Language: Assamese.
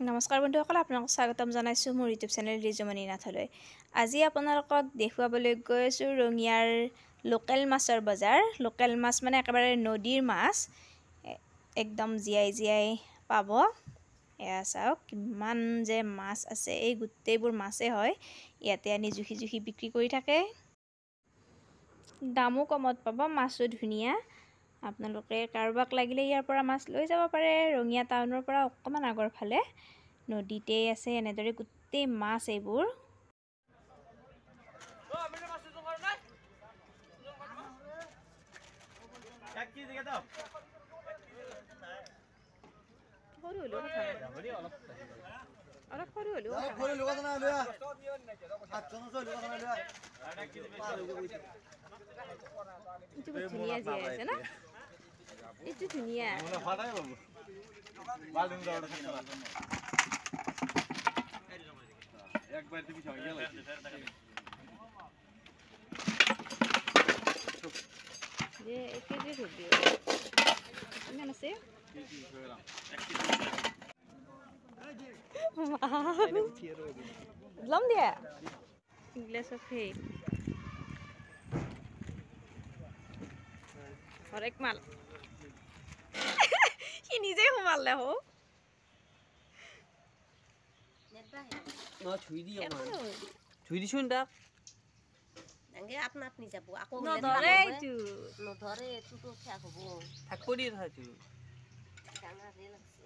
নমস্কাৰ বন্ধুসকল, আপোনালোকক স্বাগতম জনাইছোঁ মোৰ ইউটিউব চেনেল ৰিজুমণি নাথলৈ। আজি আপোনালোকক দেখুৱাবলৈ গৈ আছোঁ ৰঙিয়াৰ লোকেল মাছৰ বজাৰ। লোকেল মাছ মানে একেবাৰে নদীৰ মাছ, একদম জীয়াই জীয়াই পাব। এয়া চাওক কিমান যে মাছ আছে, এই গোটেইবোৰ মাছেই হয়। ইয়াতে আনি জুখি জুখি বিক্ৰী কৰি থাকে। দামো কমত পাব, মাছো ধুনীয়া। আপোনালোকে কাৰোবাক লাগিলে ইয়াৰ পৰা মাছ লৈ যাব পাৰে। ৰঙিয়া টাউনৰ পৰা অকণমান আগৰ ফালে নদীতেই আছে এনেদৰে গোটেই মাছ এইবোৰ। ধুনীয়া জীয়াই আছে না, এইটো ধুনীয়া। যে এক কেজি ধরবি ইমান আছে লম দিয়া গ্লাস অফ হে হরেক মাল সি নিজেই সোমাল দেখো ছুই দিছোন তাক আপনা আপনি যাব আকৌ নধৰে এইটো নধৰে এইটোতো শেষ হ'ব থাকব দিয়ে থাকো ডাঙৰ ৰেল আছে